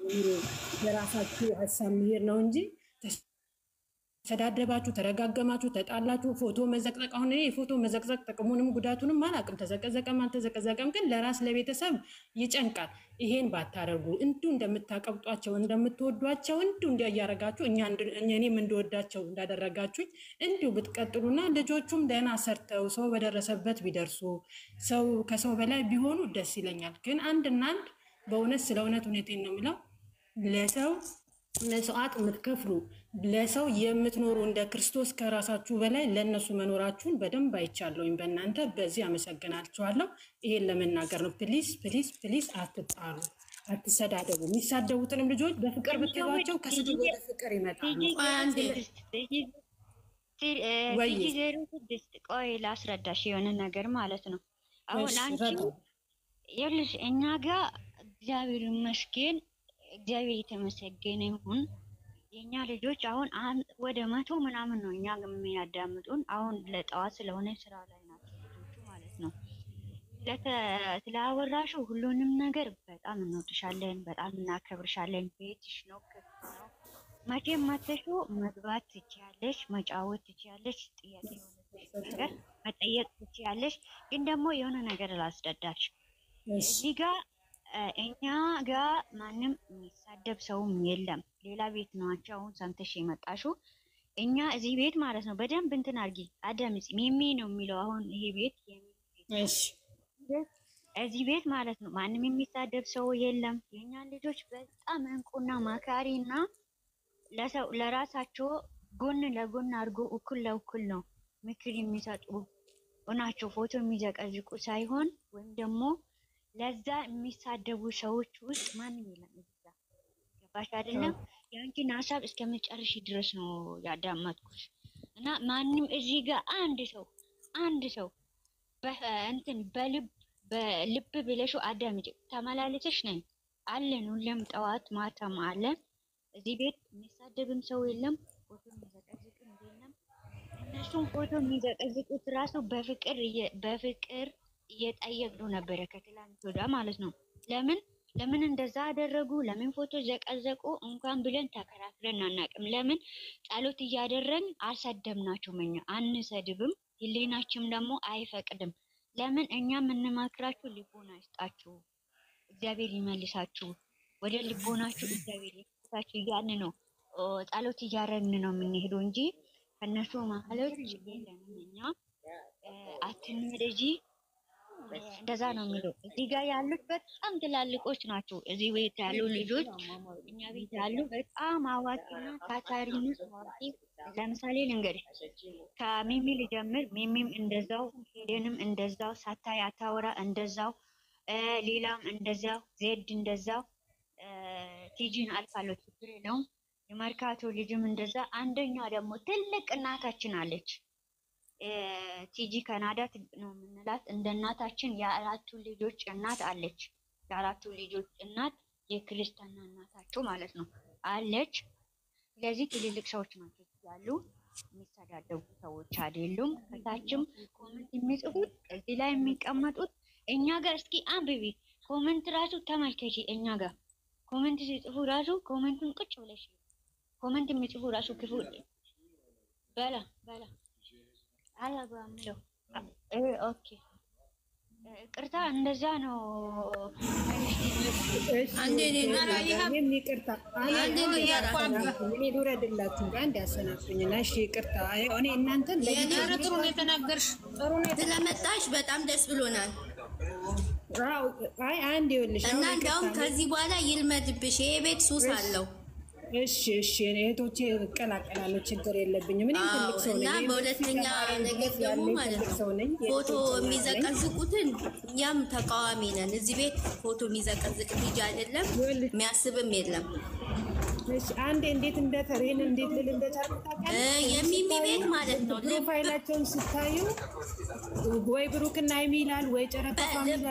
ለራሳችሁ ሀሳብ መሄድ ነው እንጂ ተሰዳደባችሁ፣ ተረጋገማችሁ፣ ተጣላችሁ፣ ፎቶ መዘቅዘቅ። አሁን እኔ የፎቶ መዘቅዘቅ ጥቅሙንም ጉዳቱንም አላውቅም። ተዘቀዘቀም አልተዘቀዘቀም ግን ለራስ ለቤተሰብ ይጨንቃል። ይሄን ባታደርጉ እንዲሁ እንደምታቀብጧቸው እንደምትወዷቸው እንዲሁ እንዲያያረጋችሁ እኔም እንደወዳቸው እንዳደረጋችሁኝ እንዲሁ ብትቀጥሉና ልጆቹም ደህና ሰርተው ሰው በደረሰበት ቢደርሱ ሰው ከሰው በላይ ቢሆኑ ደስ ይለኛል። ግን አንድና አንድ በእውነት ስለ እውነት እውነቴን ነው የምለው ለሰው መስዋዕት የምትከፍሉ ለሰው የምትኖሩ እንደ ክርስቶስ ከራሳችሁ በላይ ለነሱ መኖራችሁን በደንብ አይቻለሁኝ በእናንተ። በዚህ አመሰግናችኋለሁ። ይሄን ለመናገር ነው። ፕሊዝ አትጣሉ፣ አትሰዳደቡ። የሚሳደቡትንም ልጆች በፍቅር ብትይዟቸው ከስድብ ወደ ፍቅር ይመጣሉ። ቆይ ላስረዳሽ የሆነ ነገር ማለት ነው። አሁን አንቺ ይኸውልሽ እኛ ጋር እግዚአብሔር ይመስገን እግዚአብሔር የተመሰገነ ይሁን። የኛ ልጆች አሁን ወደ 100 ምናምን ነው እኛ የሚያዳምጡን። አሁን ለጠዋት ስለሆነ ስራ ላይ ናቸው ልጆቹ ማለት ነው። ስላወራሹ ሁሉንም ነገር በጣም እንወድሻለን፣ በጣም እናከብርሻለን። ቤትሽ ነው፣ ክፍት ነው። መቼም መተሹ መግባት ትችያለሽ፣ መጫወት ትችያለሽ፣ ጥያቄ የሆነ ነገር መጠየቅ ትችያለሽ። ግን ደግሞ የሆነ ነገር ላስረዳሽ እዚህ ጋር እኛ ጋር ማንም የሚሳደብ ሰውም የለም። ሌላ ቤት ናቸው አሁን ሰምተሽ የመጣሽው። እኛ እዚህ ቤት ማለት ነው በደንብ እንትን አድርጊ አዳምጪ። ሚሚ ነው የሚለው አሁን ይሄ ቤት እዚህ ቤት ማለት ነው ማንም የሚሳደብ ሰው የለም። የኛ ልጆች በጣም እንቁና ማካሪና ለሰው ለራሳቸው ጎን ለጎን አድርጎ እኩል ለእኩል ነው ምክር የሚሰጡ ሆናቸው። ፎቶ የሚዘቀዝቁ ሳይሆን ወይም ደግሞ ለዛ የሚሳደቡ ሰዎች ውስጥ ማንም የለም። እዛ ገባሽ አይደለም? ያንቺን ሀሳብ እስከመጨረሻ ድረስ ነው ያዳመጥኩሽ። እና ማንም እዚህ ጋር አንድ ሰው እንትን በልብ ብለሽ አዳምጪ። ተመላለሰሽ ነኝ አለን ሁሌም ጠዋት ማታም አለን። እዚህ ቤት የሚሳደብም ሰው የለም፣ ፎቶ የሚዘቀዝቅም የለም። እነሱም ፎቶ የሚዘቀዝቁት ራሱ በፍቅር እየጠየቅሉ ነበረ ከትላንት ወዲያ ማለት ነው። ለምን እንደዛ አደረጉ? ለምን ፎቶ ዘቀዘቁ? እንኳን ብለን ተከራክረን አናውቅም። ለምን ጸሎት እያደረግን አልሰደብናቸውም? እኛ አንሰድብም፣ ህሊናችንም ደግሞ አይፈቅድም። ለምን እኛ የምንመክራችሁ ልቦና ይስጣችሁ፣ እግዚአብሔር ይመልሳችሁ፣ ወደ ልቦናችሁ እግዚአብሔር ይመልሳችሁ እያን ነው ጸሎት እያደረግን ነው የምንሄደው እንጂ ከነሱ ማለች የለንም። እኛ አትንመደጂ እንደዛ ነው የሚለው። እዚህ ጋር ያሉት በጣም ትላልቆች ናቸው። እዚህ ቤት ያሉ ልጆች እኛ ቤት ያሉ በጣም አዋቂና ታታሪና አዋቂ። ለምሳሌ ልንገርሽ፣ ከሚሚ ልጀምር። ሚሚም እንደዛው፣ ሄደንም እንደዛው፣ ሳታይ አታወራ እንደዛው፣ ሌላም እንደዛው፣ ዜድ እንደዛው፣ ቲጂን አልፋለሁ ችግር የለውም። የመርካቶ ልጅም እንደዛ። አንደኛ ደግሞ ትልቅ እናታችን አለች ቲጂ ካናዳ ነው የምንላት። እንደ እናታችን የአራቱ ልጆች እናት አለች። የአራቱ ልጆች እናት የክርስትና እናታቸው ማለት ነው አለች። ስለዚህ ትልልቅ ሰዎች ናቸው ያሉ፣ የሚሰዳደቡ ሰዎች አይደሉም። ከታችም ኮሜንት የሚጽፉት እዚህ ላይ የሚቀመጡት እኛ ጋር እስኪ አንብቢ፣ ኮሜንት ራሱ ተመልከቺ። እኛ ጋር ኮሜንት ሲጽፉ ራሱ ኮሜንቱን ቁጭ ብለሽ ኮሜንት የሚጽፉ ራሱ ክፉ በላ አላባምለው ኦኬ ቅርታ እንደዛ ነው። አንዴ ይቅርታ ልውረድላችሁ አንድ ያሰናብኝና እሺ ይቅርታ እኔ እናንተን ጥሩ ነው የተናገርሽ ጥሩ ነው ስለመጣሽ በጣም ደስ ብሎናል። አይ አንዴ ይኸውልሽ እና እንደውም ከዚህ በኋላ ይልመድብሽ ይሄ ቤት ሱስ አለው። እሺ እህቶቼ እቀላቀላለሁ ችግር የለብኝም። እኔ ትልቅ ሰው ነኝ እና በሁለተኛ ነገር ደግሞ ማለት ነው ፎቶ የሚዘቀዝቁትን እኛም ተቃዋሚ ነን። እዚህ ቤት ፎቶ የሚዘቀዝቅ ልጅ አይደለም የሚያስብም የለም። እሺ አንዴ እንዴት እንደተሬን እንዴት ልል እንደቻልኩ የሚሚ ቤት ማለት ነው። ፕሮፋይላቸውን ስታዩ ወይ ብሩክና የሚላል ወይ ጨረታ ፋሚሊ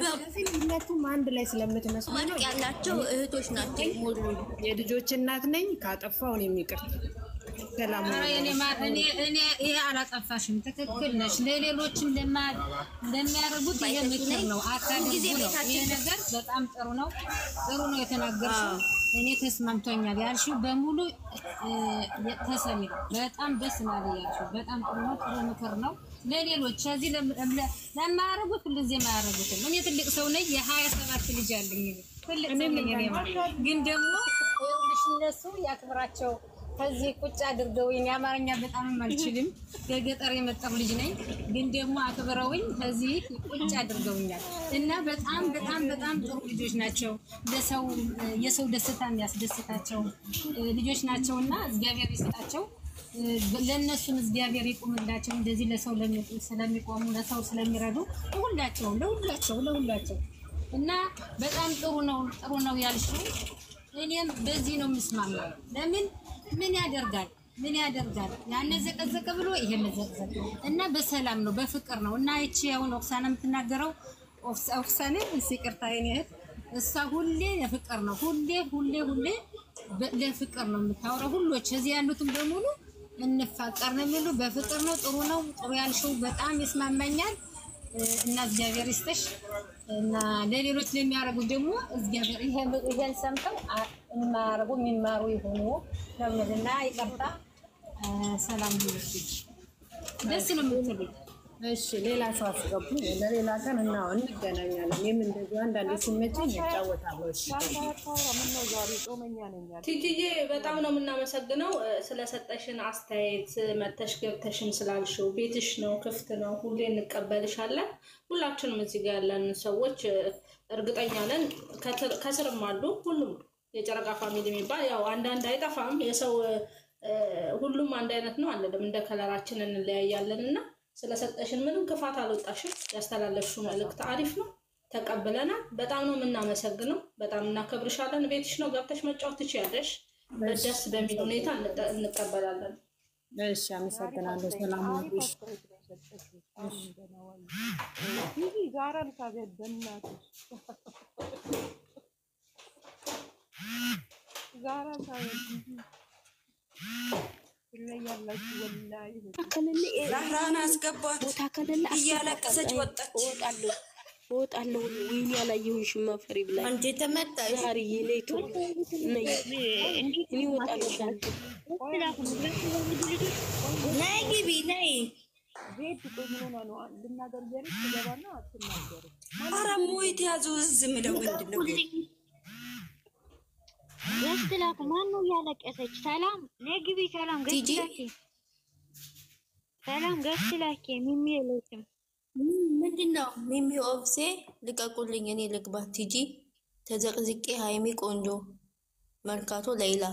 ሁለቱም አንድ ላይ ስለምትመስሉ ነው ያላቸው እህቶች ናቸው። ሙሉ የልጆች እናት ነኝ። ካጠፋው ነው የሚቀር ሰላም ነው። እኔ ይሄ አላጠፋሽም፣ ትክክል ነሽ። ለሌሎች እንደሚያደርጉት ይሄ ምክር ነው፣ አታድርጉ ነው። ይሄ ነገር በጣም ጥሩ ነው የተናገርሽው። እኔ ተስማምቶኛል ያልሽው በሙሉ ተሰሚ ነው። በጣም ደስ ማለት ያልሽው በጣም ጥሩ ነው፣ ጥሩ ምክር ነው። ለሌሎች እዚህ ለማያደርጉት ሁልጊዜ የማያደርጉትም እኔ ትልቅ ሰው ነኝ፣ የ27 ልጅ አለኝ። ትልቅ ሰው ነኝ ግን ደግሞ ይኸውልሽ እነሱ ያክብራቸው። ከዚህ ቁጭ አድርገውኝ የአማርኛ በጣም አልችልም፣ ከገጠር የመጣሁ ልጅ ነኝ። ግን ደግሞ አክብረውኝ ከዚህ ቁጭ አድርገውኛል እና በጣም ጥሩ ልጆች ናቸው። ለሰው የሰው ደስታ የሚያስደስታቸው ልጆች ናቸውና እግዚአብሔር ይስጣቸው። ለነሱም እግዚአብሔር ይቁምላቸው። እንደዚህ ለሰው ስለሚቆሙ ለሰው ስለሚረዱ ለሁላቸው እና በጣም ጥሩ ነው ያልሽው። እኔም በዚህ ነው የምስማማው። ለምን ምን ያደርጋል ያነ ዘቀዘቀ ብሎ ይሄ መዘቀዘቅ እና በሰላም ነው በፍቅር ነው። እና እቺ ያውን ኦክሳና የምትናገረው ኦክሳና ሲቅርታ የኔት እሷ ሁሌ ለፍቅር ነው ሁሌ ለፍቅር ነው የምታወራው። ሁሎች እዚህ ያሉትም በሙሉ እንፋቀር ነው የሚሉ በፍቅር ነው። ጥሩ ያልሽው በጣም ይስማማኛል። እና እግዚአብሔር ይስጥሽ። እና ለሌሎች ለሚያረጉት ደግሞ እግዚአብሔር ይሄን ሰምተው የማያረጉ የሚማሩ ይሆኑ ለምንና ይቅርታ ሰላም ይሁንልሽ። ደስ ነው የምትሉኝ። እሺ ሌላ ሰው አስገቡ። ለሌላ ቀን እና እንገናኛለን። እኔም እንደዚህ አንዳንዴ ሲመቸኝ እጫወታለሁ። እሺ ቲጂዬ በጣም ነው የምናመሰግነው ስለሰጠሽን አስተያየት። መተሽ ገብተሽን ስላልሽው ቤትሽ ነው ክፍት ነው፣ ሁሌ እንቀበልሻለን። ሁላችንም እዚህ ጋር ያለን ሰዎች እርግጠኛ ነን ከስርም አሉ። ሁሉም የጨረቃ ፋሚሊ የሚባል ያው አንዳንድ አይጠፋም። የሰው ሁሉም አንድ አይነት ነው አንልም፣ እንደ ከለራችን እንለያያለን። እና ስለሰጠሽን ምንም ክፋት አልወጣሽም። ያስተላለፍሽው መልእክት አሪፍ ነው፣ ተቀብለናል። በጣም ነው የምናመሰግነው። በጣም እናከብርሻለን። ቤትሽ ነው ገብተሽ መጫወት ትችያለሽ። ደስ በሚል ሁኔታ እንቀበላለን። እሺ አመሰግናለሁ። ሰላም ሁኑሽ። ዛህራን አስገባት እያለቀሰች ወጣች። እወጣለሁ ወይኔ ያላየሁሽም ማፈሪ ብላ አንቺ ተመጣሽ ዛሬ ሌቱ ነይ እኔ እወጣለሁ። ነይ ግቢ ነይ ቤት ቆይ ምን ሆነ ነው ልናገር ዘርሽ ገባና አትናገር። ኧረ ሞይት ያዙ ዝም ብለው ምንድነው ያስተላኩ ማን ነው ያለቀሰች? ሰላም ነይ ግቢ። ሰላም ገስላኪ ሰላም ገስላኪ ሚሚ የለችም። ምንድነው ሚሚ ኦብሴ ልቀቁልኝ፣ እኔ ልግባ። ቲጂ ተዘቅዝቄ ሃይሚ ቆንጆ መርካቶ ሌላ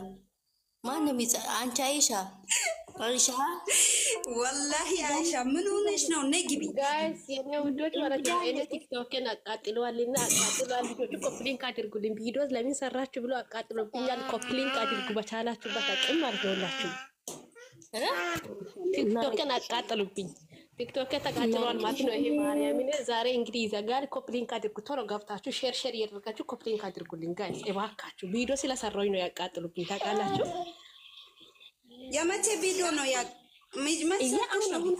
ማንም አንቺ አይሻ ወላሂ አይሻ ምን ሆነሽ ነው? ነይ ግቢ ጋይስ። የኔ ውዶች ማለት ነው እኔ ቲክቶክን አቃጥለዋልና አቃጥለዋል። ልጆቹ ኮፕሊንክ አድርጉልኝ። ቪዲዮ ለምን ሰራችሁ ብሎ አቃጥሎብኛል። ኮፕሊንክ አድርጉ በቻላችሁ በታቅም አድርገውላችሁ ቲክቶክን አቃጥሉብኝ። ቲክቶክ ተቃጥሏል ማለት ነው። ይሄ ማርያምን ዛሬ እንግዲህ ይዘጋል። ኮፕሊንክ አድርጉ። ቶሎ ገብታችሁ ሼር እያደረጋችሁ ኮፕሊንክ አድርጉልኝ ጋይስ እባካችሁ። ቪዲዮ ስለሰራሁኝ ነው ያቃጥሉብኝ ታውቃላችሁ። የመቼ ቪዲዮ ነው ያ? አሁን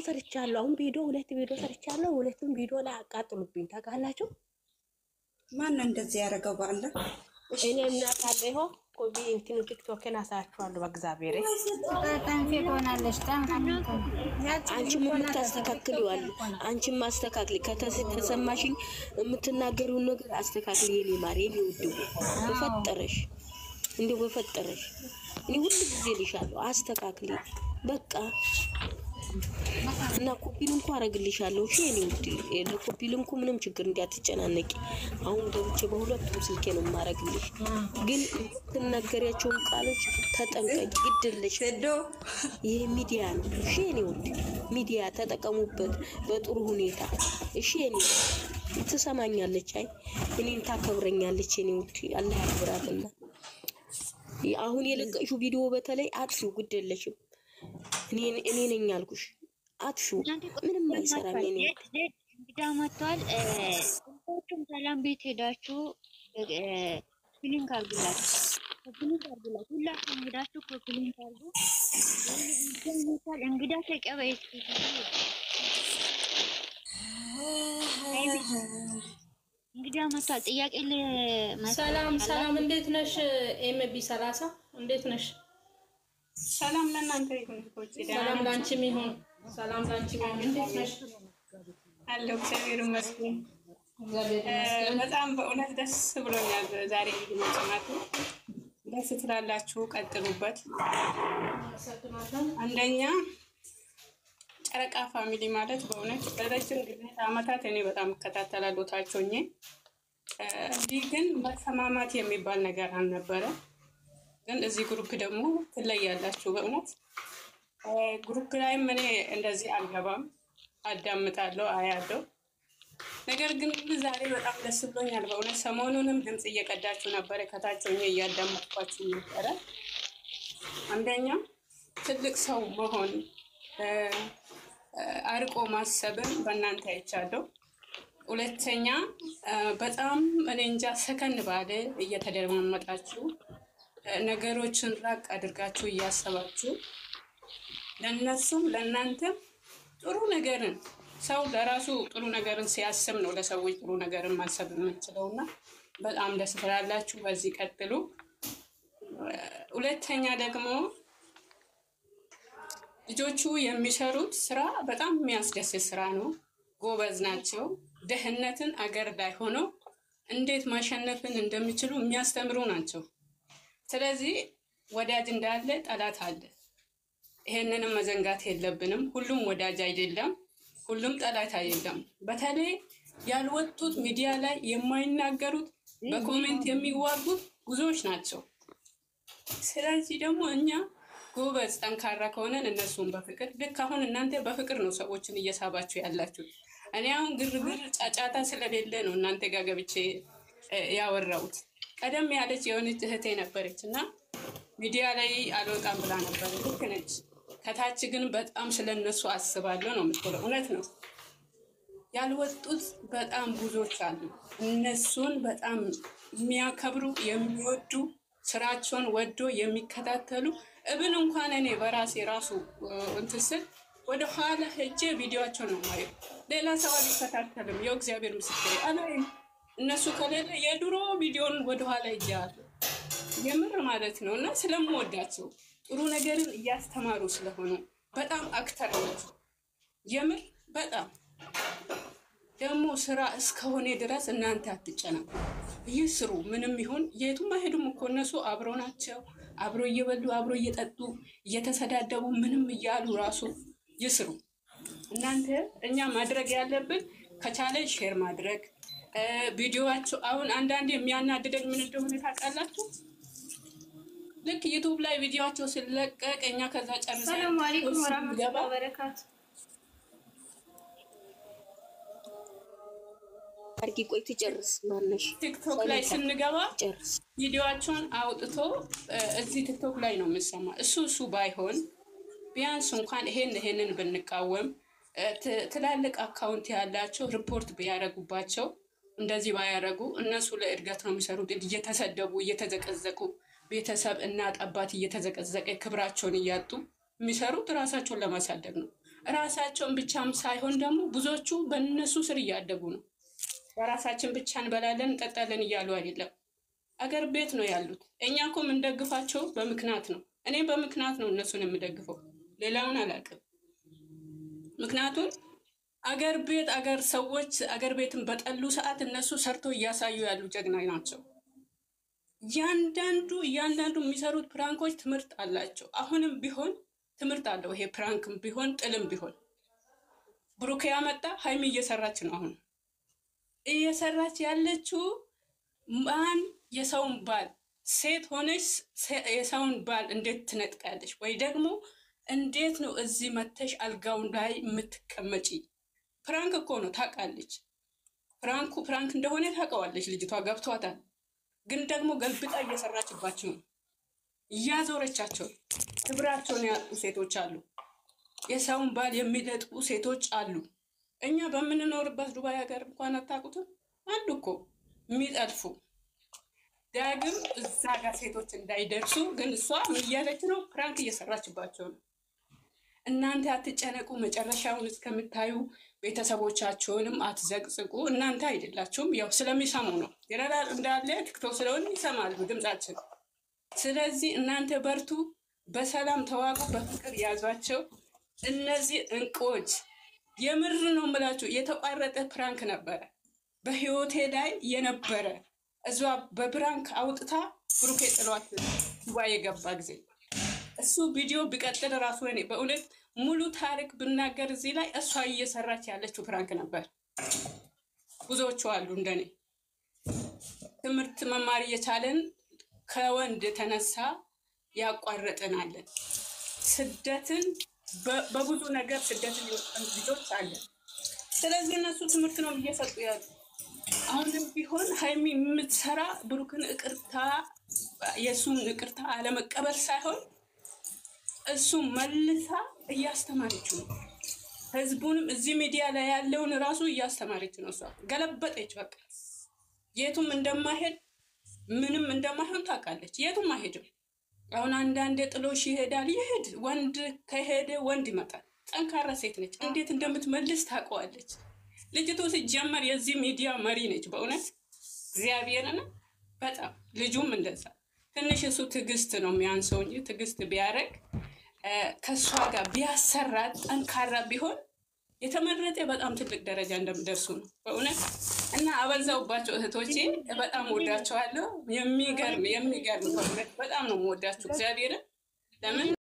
ሰርቻለሁ። አሁን ቪዲዮ 2 ቪዲዮ ሰርቻለሁ። 2ቱም ቪዲዮ ላይ አቃጥሉብኝ ታውቃላችሁ። ማን ነው እንደዚህ ያደረገው? ባለ እኔ እናታለሁ ቆቢ እንትኑ ቲክቶክን አሳያችኋለሁ በእግዚአብሔር ጠንፌ ትሆናለች። አንቺ ምን ታስተካክሊዋል? አንቺ ማስተካክሊ ከተሰማሽኝ የምትናገሪው ነገር አስተካክሊ። የኔ ማር የኔ ውድ በፈጠረሽ እንደው በፈጠረሽ እኔ ሁሉ ጊዜ ልሻለሁ አስተካክሊ በቃ። እና ኮፒ ሊንኩ አረግልሻለሁ። እሺ የኔ ውድ ለኮፒ ሊንኩ ምንም ችግር እንዳትጨናነቂ። አሁን ገብቼ በሁለቱም ስልኬ ነው ማረግልሽ። ግን ትናገሪያቸውን ቃሎች ተጠንቀቂ ግድልሽ። ይሄ ሚዲያ ነው። እሺ የኔ ውድ ሚዲያ ተጠቀሙበት በጥሩ ሁኔታ። እሺ የኔ ትሰማኛለች? አይ እኔን ታከብረኛለች የኔ ውድ አላህ ያክብራትና። አሁን የለቀሽው ቪዲዮ በተለይ አጥፊው ግድልሽም እኔ ነኝ ያልኩሽ አጥፊው ምንም አይሰራም። እኔ እንግዳ መጥቷል። ሁላችሁም ሰላም ቤት ሄዳችሁ ፊሊንግ አድርጉላችሁ ሁላችሁም ሄዳችሁ ፊሊንግ አድርጉ። እንግዳ ተቀበይ እስኪ እንግዳ መጥቷል። ጥያቄ ሰላም እንዴት ነሽ? ኤምቢ 30 እንዴት ነሽ? ሰላም ለእናንተ ይሁን። ሰላም ላንቺም ይሁን። ሰላም ላንቺም ይሁን። እንዴት ነሽ? አለሁ እግዚአብሔር ይመስገን። በጣም በእውነት ደስ ብሎኛል ዛሬ መስማቱ። ደስ ትላላችሁ፣ ቀጥሉበት። አንደኛ ጨረቃ ፋሚሊ ማለት በእውነት በረጅም ጊዜ ዓመታት እኔ በጣም እከታተላለሁ ታቾኜ። እንዲህ ግን መሰማማት የሚባል ነገር አልነበረ። ግን እዚህ ግሩፕ ደግሞ ትለያላችሁ በእውነት። ግሩፕ ላይም እኔ እንደዚህ አልገባም፣ አዳምጣለሁ፣ አያለሁ። ነገር ግን ዛሬ በጣም ደስ ብሎኛል በእውነት። ሰሞኑንም ድምፅ እየቀዳችሁ ነበረ፣ ከታች ሆኜ እያዳመጥኳችሁ ነበረ። አንደኛ ትልቅ ሰው መሆን አርቆ ማሰብን በእናንተ አይቻለሁ። ሁለተኛ በጣም እኔ እንጃ ሰከን ባለ እየተደማመጣችሁ ነገሮችን ራቅ አድርጋችሁ እያሰባችሁ ለነሱም ለእናንተም ጥሩ ነገርን ሰው ለራሱ ጥሩ ነገርን ሲያስብ ነው ለሰዎች ጥሩ ነገርን ማሰብ የምንችለውና በጣም ደስ ትላላችሁ። በዚህ ቀጥሉ። ሁለተኛ ደግሞ ልጆቹ የሚሰሩት ስራ በጣም የሚያስደስት ስራ ነው። ጎበዝ ናቸው። ድህነትን አገር ላይ ሆነው እንዴት ማሸነፍን እንደሚችሉ የሚያስተምሩ ናቸው። ስለዚህ ወዳጅ እንዳለ ጠላት አለ። ይሄንንም መዘንጋት የለብንም። ሁሉም ወዳጅ አይደለም፣ ሁሉም ጠላት አይደለም። በተለይ ያልወጡት ሚዲያ ላይ የማይናገሩት በኮሜንት የሚዋጉት ብዙዎች ናቸው። ስለዚህ ደግሞ እኛ ጎበዝ ጠንካራ ከሆነን እነሱን በፍቅር ልክ አሁን እናንተ በፍቅር ነው ሰዎችን እየሳባችሁ ያላችሁ። እኔ አሁን ግርግር ጫጫታ ስለሌለ ነው እናንተ ጋር ገብቼ ያወራሁት። ቀደም ያለች የሆነች እህቴ ነበረች እና ሚዲያ ላይ አልወጣም ብላ ነበር። ልክ ነች። ከታች ግን በጣም ስለነሱ አስባለሁ ነው የምትለው። እውነት ነው። ያልወጡት በጣም ብዙዎች አሉ። እነሱን በጣም የሚያከብሩ የሚወዱ ስራቸውን ወዶ የሚከታተሉ እብን እንኳን እኔ በራሴ ራሱ እንትን ስል ወደ ኋላ ሄጄ ቪዲዮአቸውን ነው ማየው። ሌላ ሰው አልከታተልም። የው እግዚአብሔር ምስክሬ አላይም። እነሱ ከሌለ የድሮ ቪዲዮን ወደ ኋላ ይያሉ የምር ማለት ነው። እና ስለምወዳቸው ጥሩ ነገርን እያስተማሩ ስለሆነ በጣም አክተር ናቸው። የምር በጣም ደግሞ ስራ እስከሆነ ድረስ እናንተ አትጨነቁ። ይስሩ። ምንም ይሁን የቱም አይሄዱም እኮ እነሱ አብሮ ናቸው። አብሮ እየበሉ አብሮ እየጠጡ እየተሰዳደቡ ምንም እያሉ ራሱ ይስሩ። እናንተ እኛ ማድረግ ያለብን ከቻለ ሼር ማድረግ ቪዲዮዋቸው። አሁን አንዳንዴ የሚያናድደኝ ምን እንደሆነ ታውቃላችሁ? ልክ ዩቲዩብ ላይ ቪዲዮዋቸው ሲለቀቅ እኛ ከዛ ጨርሰን ሰላም አለይኩም ወራህመቱላሂ ወበረካቱ አርጊ ቆይ ትጨርስ ማለሽ ቲክቶክ ላይ ስንገባ ቪዲዮዋቸውን አውጥቶ እዚህ ቲክቶክ ላይ ነው የምሰማ። እሱ ባይሆን ቢያንስ እንኳን ይሄንን ብንቃወም ትላልቅ አካውንት ያላቸው ሪፖርት ቢያረጉባቸው እንደዚህ ባያረጉ። እነሱ ለእድገት ነው የሚሰሩት። እየተሰደቡ እየተዘቀዘቁ ቤተሰብ እናት አባት እየተዘቀዘቀ ክብራቸውን እያጡ የሚሰሩት ራሳቸውን ለማሳደግ ነው። ራሳቸውን ብቻም ሳይሆን ደግሞ ብዙዎቹ በእነሱ ስር እያደጉ ነው። በራሳችን ብቻ እንበላለን እንጠጣለን እያሉ አይደለም። አገር ቤት ነው ያሉት። እኛ እኮ የምንደግፋቸው በምክንያት ነው። እኔ በምክንያት ነው እነሱን የምደግፈው፣ ሌላውን አላውቅም። ምክንያቱም አገር ቤት ሰዎች አገር ቤትን በጠሉ ሰዓት እነሱ ሰርቶ እያሳዩ ያሉ ጀግና ናቸው። እያንዳንዱ የሚሰሩት ፕራንኮች ትምህርት አላቸው። አሁንም ቢሆን ትምህርት አለው። ይሄ ፕራንክም ቢሆን ጥልም ቢሆን ብሩክ ያመጣ ሀይሚ እየሰራች ነው። አሁን እየሰራች ያለችው ማን የሰውን ባል ሴት ሆነሽ የሰውን ባል እንዴት ትነጥቃለሽ? ወይ ደግሞ እንዴት ነው እዚህ መተሽ አልጋው ላይ የምትቀመጪ? ፕራንክ እኮ ነው ታውቃለች። ፕራንክ እንደሆነ ታውቀዋለች ልጅቷ፣ ገብቷታል። ግን ደግሞ ገልብጣ እየሰራችባቸው ነው፣ እያዞረቻቸው። ክብራቸውን ያጡ ሴቶች አሉ፣ የሰውን ባል የሚነጥቁ ሴቶች አሉ። እኛ በምንኖርበት ዱባይ ሀገር እንኳን አታውቁትም አሉ እኮ የሚጠልፉ። ዳግም እዛ ጋር ሴቶች እንዳይደርሱ ግን እሷ ምን እያለች ነው? ፕራንክ እየሰራችባቸው ነው። እናንተ አትጨነቁ፣ መጨረሻውን እስከምታዩ ቤተሰቦቻቸውንም አትዘቅዝቁ። እናንተ አይደላችሁም፣ ያው ስለሚሰሙ ነው። ይረዳል እንዳለ ቲክቶክ ስለሆነ ይሰማሉ ድምጻችን። ስለዚህ እናንተ በርቱ፣ በሰላም ተዋጉ፣ በፍቅር ያዟቸው። እነዚህ እንቁዎች የምር ነው የምላችሁ። የተቋረጠ ፕራንክ ነበረ በህይወቴ ላይ የነበረ። እዟ በፕራንክ አውጥታ ብሩኬ ጥሏት ዱባይ የገባ ጊዜ እሱ ቪዲዮ ቢቀጥል ራሱ እኔ በእውነት ሙሉ ታሪክ ብናገር እዚህ ላይ እሷ እየሰራች ያለችው ፕራንክ ነበር። ብዙዎቹ አሉ እንደኔ ትምህርት መማር እየቻለን ከወንድ ተነሳ ያቋረጠናለን። ስደትን በብዙ ነገር ስደትን የወጣን ልጆች አለን። ስለዚህ እነሱ ትምህርት ነው እየሰጡ ያሉ። አሁንም ቢሆን ሀይሚ የምትሰራ ብሩክን ይቅርታ የእሱን ይቅርታ አለመቀበል ሳይሆን እሱ መልሳ እያስተማረች ነው። ህዝቡንም እዚህ ሚዲያ ላይ ያለውን ራሱ እያስተማረች ነው። እሷ ገለበጠች። በቃ የቱም እንደማይሄድ ምንም እንደማይሆን ታውቃለች። የቱም አይሄድም። አሁን አንዳንዴ ጥሎሽ ይሄዳል። ይሄድ፣ ወንድ ከሄደ ወንድ ይመጣል። ጠንካራ ሴት ነች። እንዴት እንደምትመልስ ታውቀዋለች። ልጅቱ ሲጀመር የዚህ ሚዲያ መሪ ነች። በእውነት እግዚአብሔርን በጣም ልጁም እንደዛ። ትንሽ እሱ ትዕግስት ነው የሚያንሰው እንጂ ትዕግስት ቢያደርግ ከእሷ ጋር ቢያሰራት ጠንካራ ቢሆን የተመረጠ በጣም ትልቅ ደረጃ እንደምደርሱ ነው በእውነት። እና አበዛውባቸው እህቶቼ፣ በጣም ወዳቸዋለሁ። የሚገርም በእውነት በጣም ነው የምወዳችሁ እግዚአብሔርን። ለምን